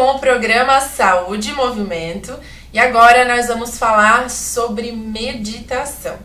com o programa Saúde e Movimento e agora nós vamos falar sobre meditação.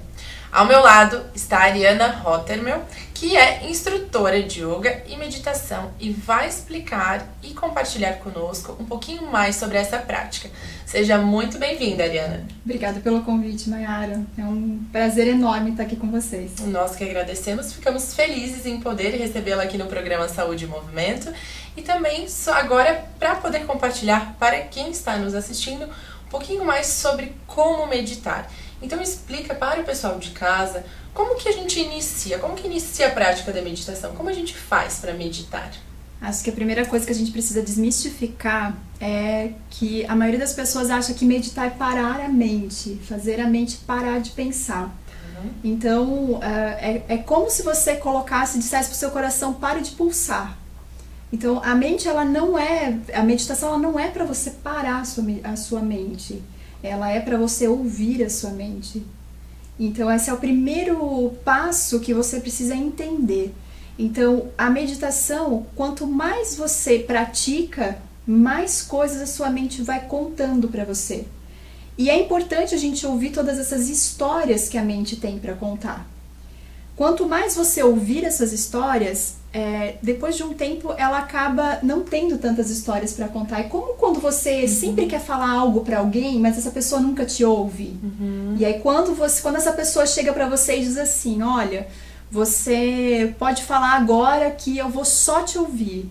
Ao meu lado está a Ariana Rottermel, que é instrutora de yoga e meditação e vai explicar e compartilhar conosco um pouquinho mais sobre essa prática. Seja muito bem-vinda, Ariana. Obrigada pelo convite, Mayara. É um prazer enorme estar aqui com vocês. Nós que agradecemos, ficamos felizes em poder recebê-la aqui no programa Saúde e Movimento e também agora para poder compartilhar para quem está nos assistindo um pouquinho mais sobre como meditar. Então explica para o pessoal de casa como que a gente inicia, como que inicia a prática da meditação, como a gente faz para meditar. Acho que a primeira coisa que a gente precisa desmistificar é que a maioria das pessoas acha que meditar é parar a mente, fazer a mente parar de pensar. Então é como se você colocasse e dissesse para o seu coração, pare de pulsar. Então a mente, a meditação ela não é para você parar a sua mente. Ela é para você ouvir a sua mente. Então esse é o primeiro passo que você precisa entender. Então a meditação, quanto mais você pratica, mais coisas a sua mente vai contando para você. E é importante a gente ouvir todas essas histórias que a mente tem para contar. Quanto mais você ouvir essas histórias, depois de um tempo ela acaba não tendo tantas histórias para contar. É como quando você sempre quer falar algo para alguém, mas essa pessoa nunca te ouve. E aí quando essa pessoa chega para você e diz assim, olha, você pode falar agora que eu vou só te ouvir.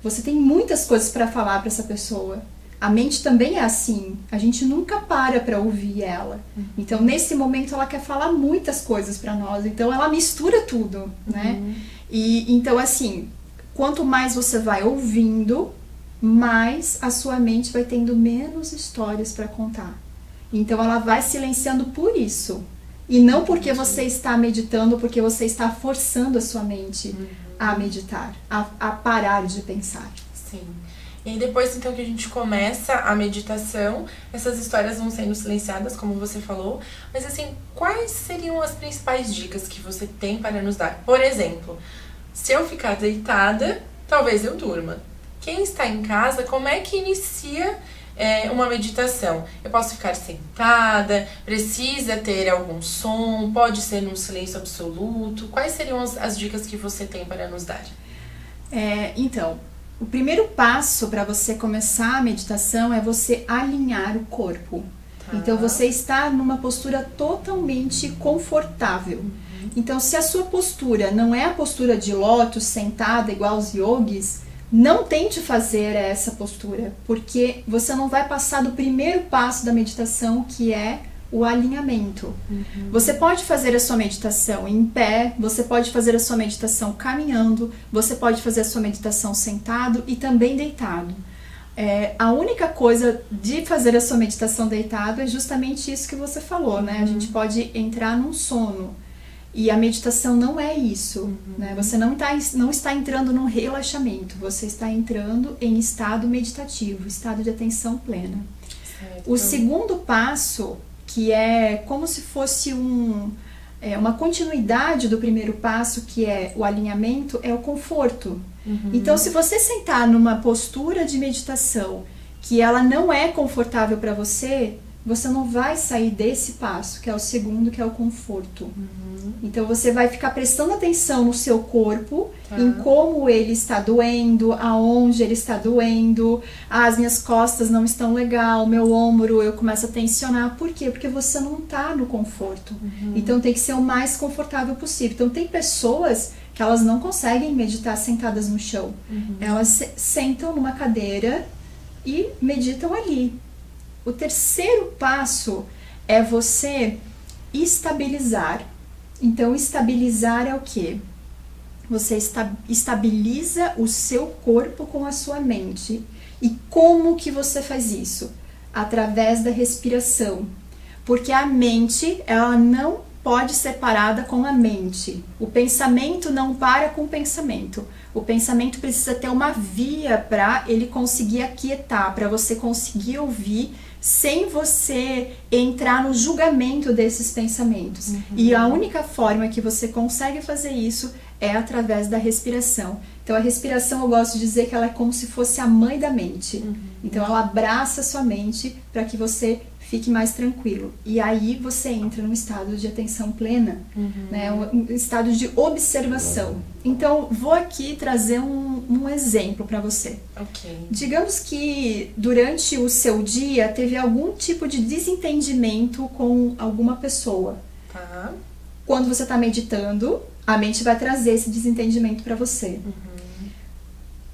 Você tem muitas coisas para falar para essa pessoa. A mente também é assim, a gente nunca para ouvir ela. Então, nesse momento, ela quer falar muitas coisas para nós, então ela mistura tudo, né? E então, assim, quanto mais você vai ouvindo, mais a sua mente vai tendo menos histórias para contar. Então, ela vai silenciando por isso. E não porque você está meditando, porque você está forçando a sua mente a meditar, a parar de pensar. Sim. E aí depois então que a gente começa a meditação, essas histórias vão sendo silenciadas, como você falou. Mas assim, quais seriam as principais dicas que você tem para nos dar? Por exemplo, se eu ficar deitada, talvez eu durma. Quem está em casa, como é que inicia uma meditação? Eu posso ficar sentada? Precisa ter algum som? Pode ser num silêncio absoluto? Quais seriam as dicas que você tem para nos dar? Então, o primeiro passo para você começar a meditação é você alinhar o corpo. Então você está numa postura totalmente confortável. Então se a sua postura não é a postura de lótus, sentada igual os yogis, não tente fazer essa postura, porque você não vai passar do primeiro passo da meditação, que é o alinhamento. Você pode fazer a sua meditação em pé, você pode fazer a sua meditação caminhando, você pode fazer a sua meditação sentado e também deitado. A única coisa de fazer a sua meditação deitado é justamente isso que você falou, né? A gente pode entrar num sono. E a meditação não é isso, né? Você não está entrando num relaxamento, você está entrando em estado meditativo, estado de atenção plena. Certo. O segundo passo, que é como se fosse uma continuidade do primeiro passo, que é o alinhamento, é o conforto. Então, se você sentar numa postura de meditação que ela não é confortável para você, você não vai sair desse passo, que é o segundo, que é o conforto. Então você vai ficar prestando atenção no seu corpo, em como ele está doendo, aonde ele está doendo, as minhas costas não estão legal, meu ombro eu começo a tensionar. Por quê? Porque você não está no conforto. Então tem que ser o mais confortável possível. Então tem pessoas que elas não conseguem meditar sentadas no chão. Elas sentam numa cadeira e meditam ali. O terceiro passo é você estabilizar. Então, estabilizar é o quê? Você estabiliza o seu corpo com a sua mente. E como que você faz isso? Através da respiração. Porque a mente, ela não pode ser parada com a mente. O pensamento não para com o pensamento. O pensamento precisa ter uma via para ele conseguir aquietar, para você conseguir ouvir sem você entrar no julgamento desses pensamentos. E a única forma que você consegue fazer isso é através da respiração. Então a respiração, eu gosto de dizer que ela é como se fosse a mãe da mente. Então ela abraça a sua mente para que você fique mais tranquilo. E aí você entra num estado de atenção plena, né? Um estado de observação. Então, vou aqui trazer um exemplo para você. Ok. Digamos que durante o seu dia teve algum tipo de desentendimento com alguma pessoa. Tá. Quando você está meditando, a mente vai trazer esse desentendimento para você.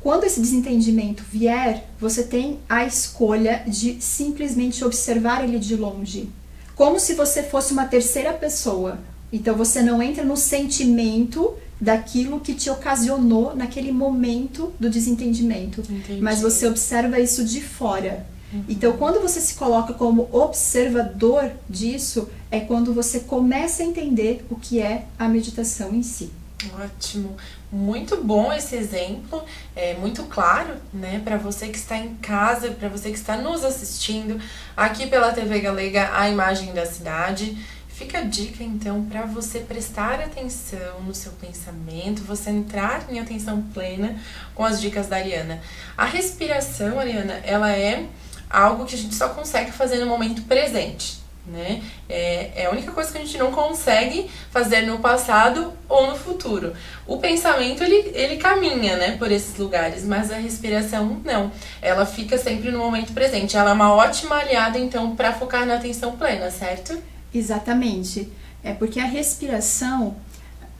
Quando esse desentendimento vier, você tem a escolha de simplesmente observar ele de longe, como se você fosse uma terceira pessoa. Então você não entra no sentimento daquilo que te ocasionou naquele momento do desentendimento. Entendi. Mas você observa isso de fora. Então quando você se coloca como observador disso, é quando você começa a entender o que é a meditação em si. Ótimo, muito bom esse exemplo, é muito claro, né, para você que está em casa, para você que está nos assistindo aqui pela TV Galega, a imagem da cidade. Fica a dica então para você prestar atenção no seu pensamento, você entrar em atenção plena com as dicas da Ariana. A respiração, Ariana, ela é algo que a gente só consegue fazer no momento presente. Né? É a única coisa que a gente não consegue fazer no passado ou no futuro. O pensamento ele caminha, né, por esses lugares, mas a respiração não. Ela fica sempre no momento presente. Ela é uma ótima aliada então para focar na atenção plena, certo? Exatamente. É porque a respiração,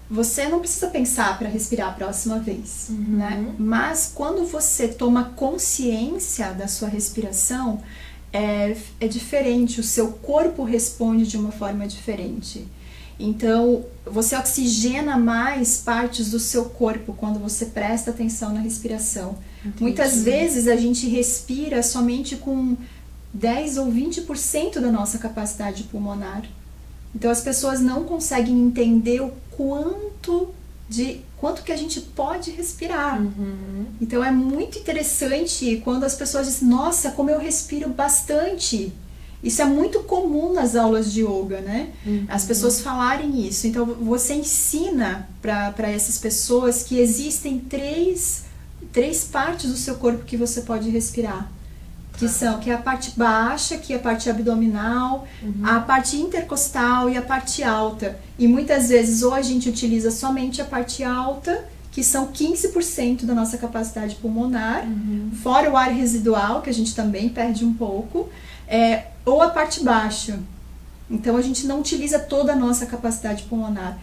você não precisa pensar para respirar a próxima vez, né? Mas quando você toma consciência da sua respiração, é diferente, o seu corpo responde de uma forma diferente. Então, você oxigena mais partes do seu corpo quando você presta atenção na respiração. Entendi. Muitas vezes a gente respira somente com 10 ou 20% da nossa capacidade pulmonar. Então, as pessoas não conseguem entender o quanto que a gente pode respirar. Então é muito interessante quando as pessoas dizem, nossa, como eu respiro bastante. Isso é muito comum nas aulas de yoga, né? As pessoas falarem isso. Então você ensina para essas pessoas que existem três partes do seu corpo que você pode respirar. Que é a parte baixa, que é a parte abdominal, a parte intercostal e a parte alta. E muitas vezes ou a gente utiliza somente a parte alta, que são 15% da nossa capacidade pulmonar, fora o ar residual, que a gente também perde um pouco, ou a parte baixa. Então a gente não utiliza toda a nossa capacidade pulmonar.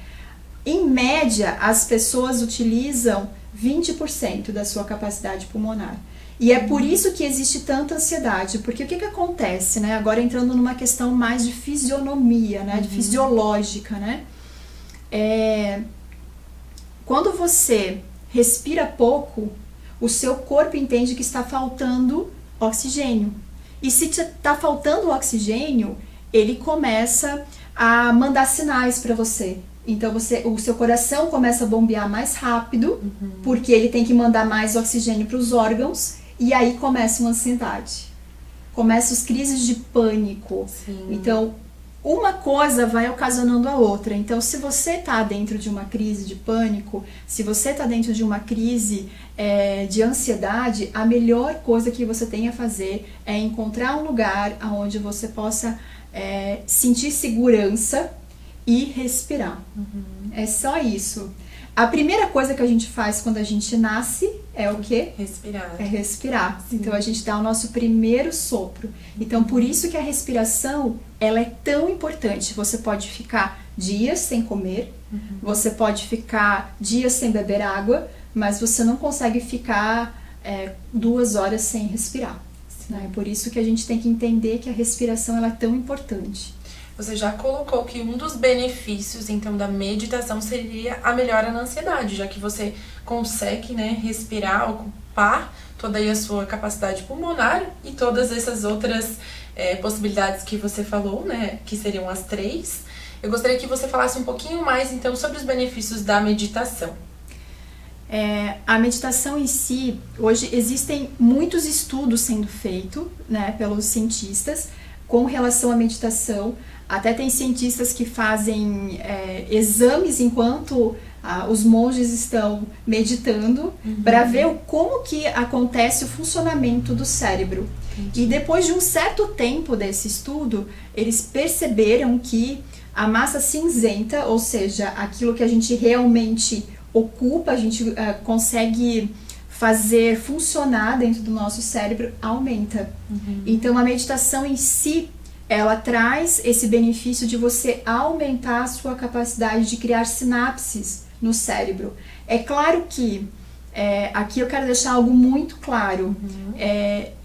Em média, as pessoas utilizam 20% da sua capacidade pulmonar. E é por isso que existe tanta ansiedade, porque o que acontece, né? Agora entrando numa questão mais de fisionomia, né? De fisiológica, né? Quando você respira pouco, o seu corpo entende que está faltando oxigênio. E se está faltando oxigênio, ele começa a mandar sinais para você. Então o seu coração começa a bombear mais rápido, porque ele tem que mandar mais oxigênio para os órgãos. E aí começa uma ansiedade, começam as crises de pânico. Sim. Então, uma coisa vai ocasionando a outra. Então, se você está dentro de uma crise de pânico, se você está dentro de uma crise de ansiedade, a melhor coisa que você tem a fazer é encontrar um lugar onde você possa sentir segurança e respirar. É só isso. A primeira coisa que a gente faz quando a gente nasce é o quê? Respirar. É respirar. Sim. Então a gente dá o nosso primeiro sopro. Então por isso que a respiração, ela é tão importante. Você pode ficar dias sem comer, você pode ficar dias sem beber água, mas você não consegue ficar 2 horas sem respirar. Né? Por isso que a gente tem que entender que a respiração ela é tão importante. Você já colocou que um dos benefícios, então, da meditação seria a melhora na ansiedade, já que você consegue, né, respirar, ocupar toda aí a sua capacidade pulmonar e todas essas outras possibilidades que você falou, né, que seriam as 3. Eu gostaria que você falasse um pouquinho mais, então, sobre os benefícios da meditação. A meditação em si, hoje existem muitos estudos sendo feitos, né, pelos cientistas, com relação à meditação. Até tem cientistas que fazem exames enquanto os monges estão meditando, para ver como que acontece o funcionamento do cérebro. Entendi. E depois de um certo tempo desse estudo, eles perceberam que a massa cinzenta, ou seja, aquilo que a gente realmente ocupa, a gente consegue fazer funcionar dentro do nosso cérebro, aumenta. Então a meditação em si, ela traz esse benefício de você aumentar a sua capacidade de criar sinapses no cérebro. É claro que aqui eu quero deixar algo muito claro.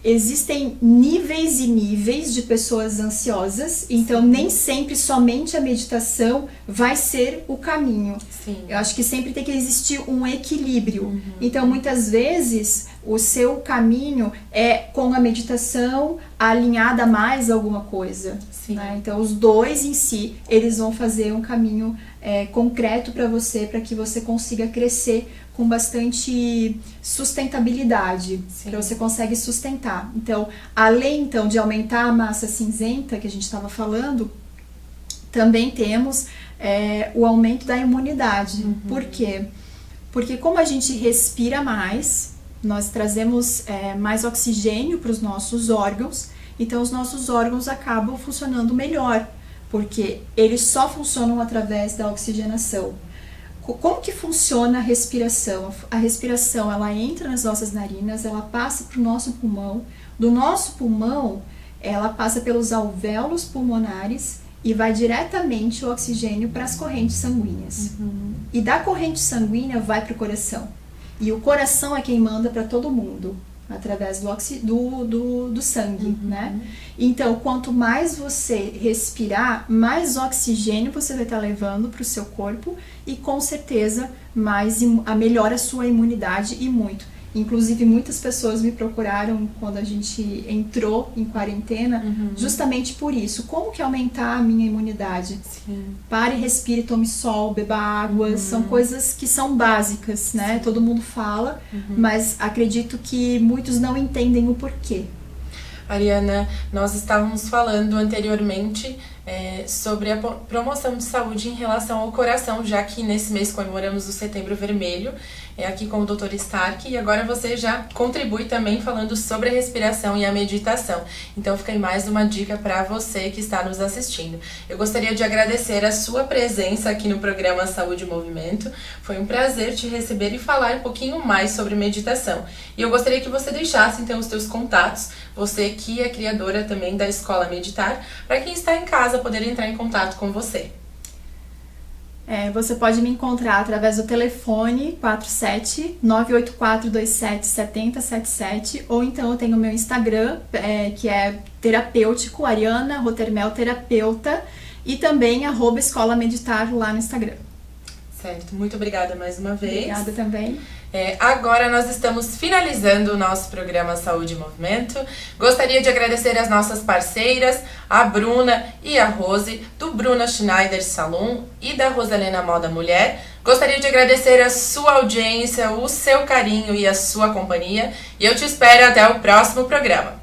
Existem níveis e níveis de pessoas ansiosas, então nem sempre somente a meditação vai ser o caminho. Sim. Eu acho que sempre tem que existir um equilíbrio. Então muitas vezes o seu caminho é com a meditação alinhada a mais alguma coisa. Né? Então os dois em si, eles vão fazer um caminho concreto para que você consiga crescer com bastante sustentabilidade, para você consegue sustentar. Então, além então de aumentar a massa cinzenta que a gente estava falando, também temos o aumento da imunidade. Por quê? Porque como a gente respira mais, nós trazemos mais oxigênio para os nossos órgãos, então os nossos órgãos acabam funcionando melhor, porque eles só funcionam através da oxigenação. Como que funciona a respiração? A respiração, ela entra nas nossas narinas, ela passa para o nosso pulmão. Do nosso pulmão, ela passa pelos alvéolos pulmonares e vai diretamente o oxigênio para as correntes sanguíneas. E da corrente sanguínea vai para o coração. E o coração é quem manda para todo mundo, através do sangue, né? Então, quanto mais você respirar, mais oxigênio você vai estar levando para o seu corpo e, com certeza, melhora a sua imunidade e muito. Inclusive, muitas pessoas me procuraram quando a gente entrou em quarentena, justamente por isso. Como que aumentar a minha imunidade? Sim. Pare, respire, tome sol, beba água. São coisas que são básicas, né? Sim. Todo mundo fala, mas acredito que muitos não entendem o porquê. Ariana, nós estávamos falando anteriormente sobre a promoção de saúde em relação ao coração, já que nesse mês comemoramos o Setembro Vermelho, aqui com o Dr. Stark, e agora você já contribui também falando sobre a respiração e a meditação. Então fica aí mais uma dica para você que está nos assistindo. Eu gostaria de agradecer a sua presença aqui no programa Saúde e Movimento. Foi um prazer te receber e falar um pouquinho mais sobre meditação. E eu gostaria que você deixasse então os seus contatos, você que é criadora também da Escola Meditar, para quem está em casa poder entrar em contato com você. Você pode me encontrar através do telefone 47-98427-7077, ou então eu tenho o meu Instagram, que é terapêutico, Ariana Rotermel Terapeuta, e também @Escola Meditar lá no Instagram. Certo, muito obrigada mais uma vez. Obrigada também. Agora nós estamos finalizando o nosso programa Saúde e Movimento. Gostaria de agradecer as nossas parceiras, a Bruna e a Rose, do Bruna Schneider Salon e da Rosalena Moda Mulher. Gostaria de agradecer a sua audiência, o seu carinho e a sua companhia. E eu te espero até o próximo programa.